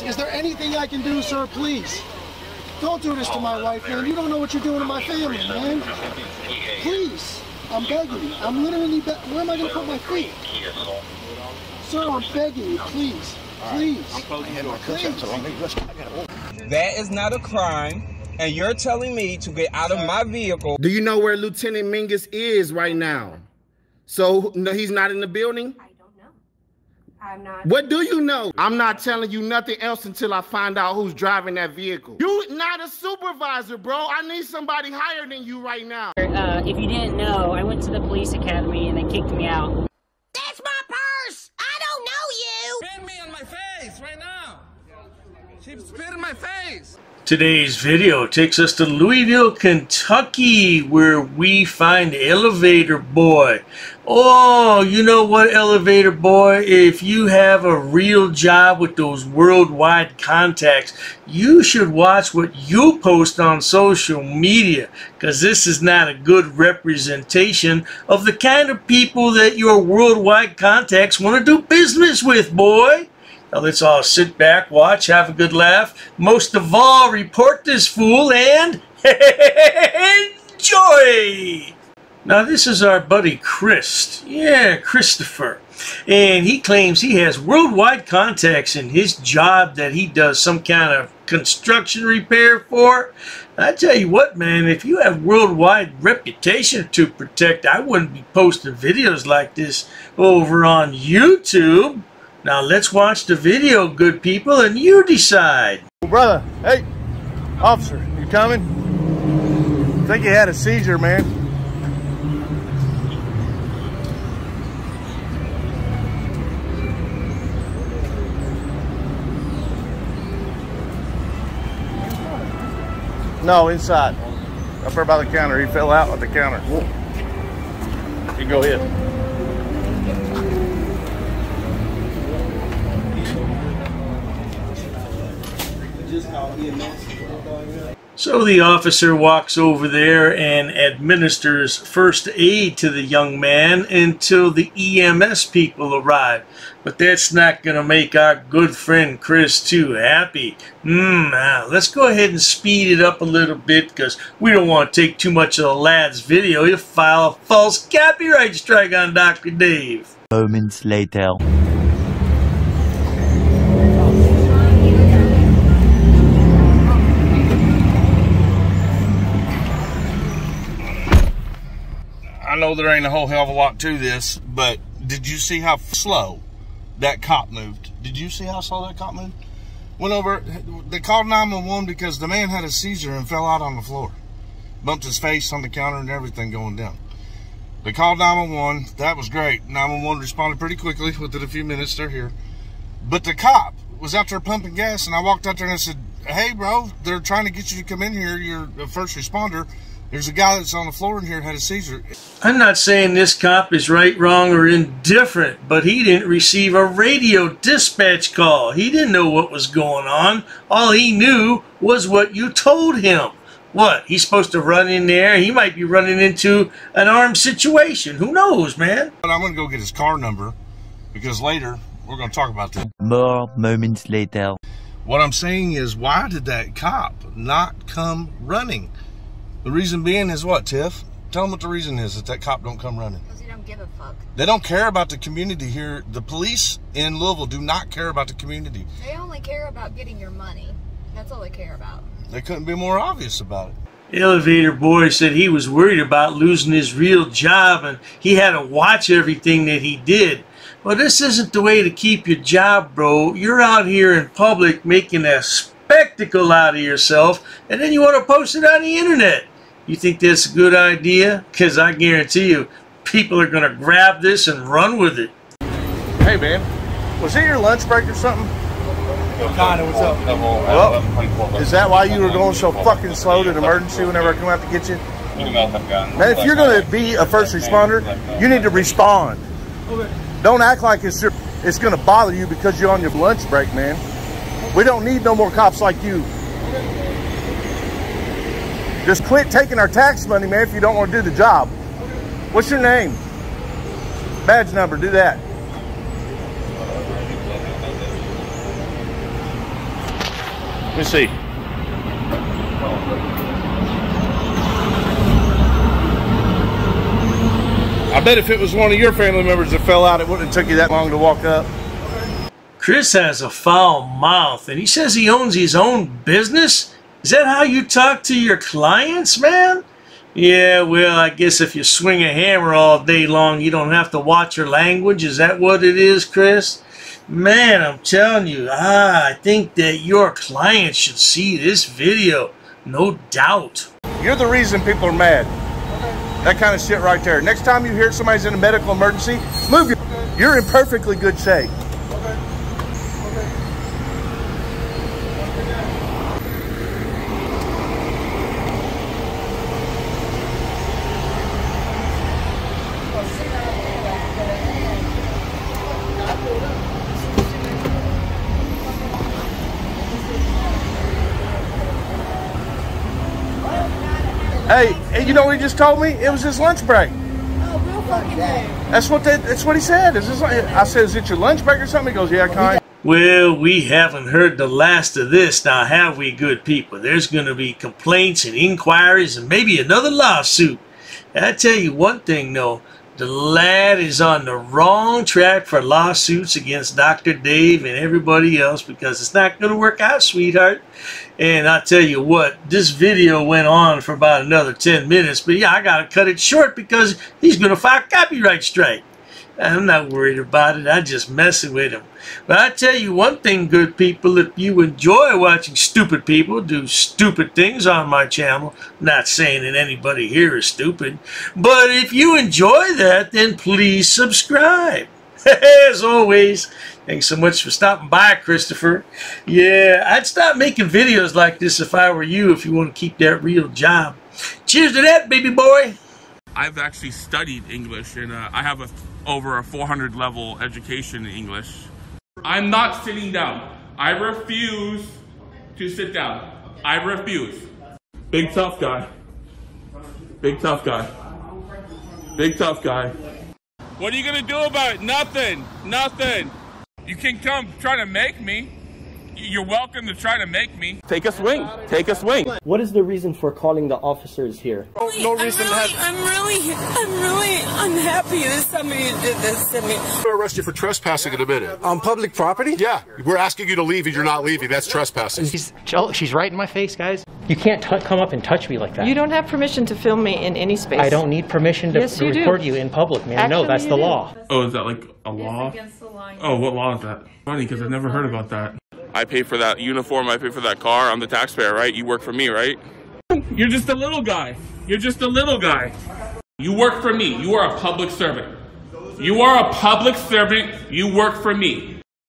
Please, is there anything I can do, sir? Please. Don't do this to my wife, man. You don't know what you're doing to my family, man. Please. I'm begging you. I'm literally where am I going to put my feet? Sir, I'm begging you. Please. Please. Please. That is not a crime. And you're telling me to get out of my vehicle. Do you know where Lieutenant Mingus is right now? So, no, he's not in the building? I don't know. I'm not. What do you know? I'm not telling you nothing else until I find out who's driving that vehicle. You're not a supervisor, bro. I need somebody higher than you right now. If you didn't know, I went to the police academy and they kicked me out. That's my purse! I don't know you! Spit me on my face right now. She spit in my face. Today's video takes us to Louisville, Kentucky, where we find Elevator Boy. Oh, you know what, Elevator Boy? If you have a real job with those worldwide contacts, you should watch what you post on social media, because this is not a good representation of the kind of people that your worldwide contacts want to do business with, boy. Now let's all sit back, watch, have a good laugh. Most of all, report this fool and enjoy! Now this is our buddy Chris. Yeah, Christopher. And he claims he has worldwide contacts in his job that he does some kind of construction repair for. I tell you what, man, if you have worldwide reputation to protect, I wouldn't be posting videos like this over on YouTube. Now let's watch the video, good people, and you decide. Brother, hey, officer, you coming? I think he had a seizure, man. No, inside. Up there by the counter. He fell out at the counter. You go ahead. So the officer walks over there and administers first aid to the young man until the EMS people arrive. But that's not going to make our good friend Chris too happy. Let's go ahead and speed it up a little bit because we don't want to take too much of the lad's video. He'll file a false copyright strike on Dr. Dave. Moments later. I know there ain't a whole hell of a lot to this, but did you see how slow that cop moved? Did you see how slow that cop moved? Went over, they called 911 because the man had a seizure and fell out on the floor. Bumped his face on the counter and everything going down. They called 911. That was great. 911 responded pretty quickly. Within a few minutes, they're here. But the cop was out there pumping gas, and I walked out there and I said, hey, bro, they're trying to get you to come in here. You're a first responder. There's a guy that's on the floor in here had a seizure. I'm not saying this cop is right, wrong, or indifferent, but he didn't receive a radio dispatch call. He didn't know what was going on. All he knew was what you told him. What? He's supposed to run in there? He might be running into an armed situation. Who knows, man? But I'm going to go get his car number because later we're going to talk about that. More moments later. What I'm saying is, why did that cop not come running? The reason being is what, Tiff? Tell them what the reason is that cop don't come running. Because they don't give a fuck. They don't care about the community here. The police in Louisville do not care about the community. They only care about getting your money. That's all they care about. They couldn't be more obvious about it. Elevator Boy said he was worried about losing his real job and he had to watch everything that he did. Well, this isn't the way to keep your job, bro. You're out here in public making a spectacle out of yourself, and then you want to post it on the internet. You think that's a good idea? Because I guarantee you, people are going to grab this and run with it. Hey, man. Was it your lunch break or something? Kinda, what's up? Well, is that why you were going so fucking slow to the emergency whenever I come out to get you? Man, if you're going to be a first responder, you need to respond. Don't act like it's going to bother you because you're on your lunch break, man. We don't need no more cops like you. Just quit taking our tax money, man, if you don't want to do the job. What's your name? Badge number, do that. me see. I bet if it was one of your family members that fell out, it wouldn't have took you that long to walk up. Chris has a foul mouth, and he says he owns his own business? Is that how you talk to your clients, man? Yeah, well, I guess if you swing a hammer all day long, you don't have to watch your language. Is that what it is, Chris? Man, I'm telling you, I think that your clients should see this video. No doubt. You're the reason people are mad. That kind of shit right there. Next time you hear somebody's in a medical emergency, move you're in perfectly good shape. Hey, you know what he just told me? It was his lunch break. Oh, real fucking day. That's what he said. I said, is it your lunch break or something? He goes, yeah, kind of. Well, we haven't heard the last of this now, have we, good people? There's going to be complaints and inquiries and maybe another lawsuit. I tell you one thing, though. The lad is on the wrong track for lawsuits against Dr. Dave and everybody else because it's not going to work out, sweetheart. And I tell you what, this video went on for about another 10 minutes, but yeah, I got to cut it short because he's going to file copyright strike. I'm not worried about it. I'm just messing with him. But I tell you one thing, good people, if you enjoy watching stupid people do stupid things on my channel, not saying that anybody here is stupid, but if you enjoy that, then please subscribe. As always, thanks so much for stopping by, Christopher. Yeah, I'd stop making videos like this if I were you, if you want to keep that real job. Cheers to that, baby boy. I've actually studied English, and I have over a 400 level education in English. I'm not sitting down. I refuse to sit down. I refuse. Big tough guy. Big tough guy. Big tough guy. What are you gonna do about it? Nothing. Nothing. You can come try to make me. You're welcome to try to make me. Take a swing. Take a swing. What is the reason for calling the officers here? No reason. I'm really unhappy that somebody did this to me. I'm going to arrest you for trespassing in a minute. On public property? Yeah. We're asking you to leave and you're not leaving. That's trespassing. She's right in my face, guys. You can't come up and touch me like that. You don't have permission to film me in any space. I don't need permission to record you in public, man. Actually, no, that's the law. Oh, is that like a law? It's against the law. Oh, what law is that? Funny, because I've never heard about that. I pay for that uniform, I pay for that car, I'm the taxpayer, right? You work for me, right? You're just a little guy. You're just a little guy. You work for me. You are a public servant. You are a public servant. You work for me.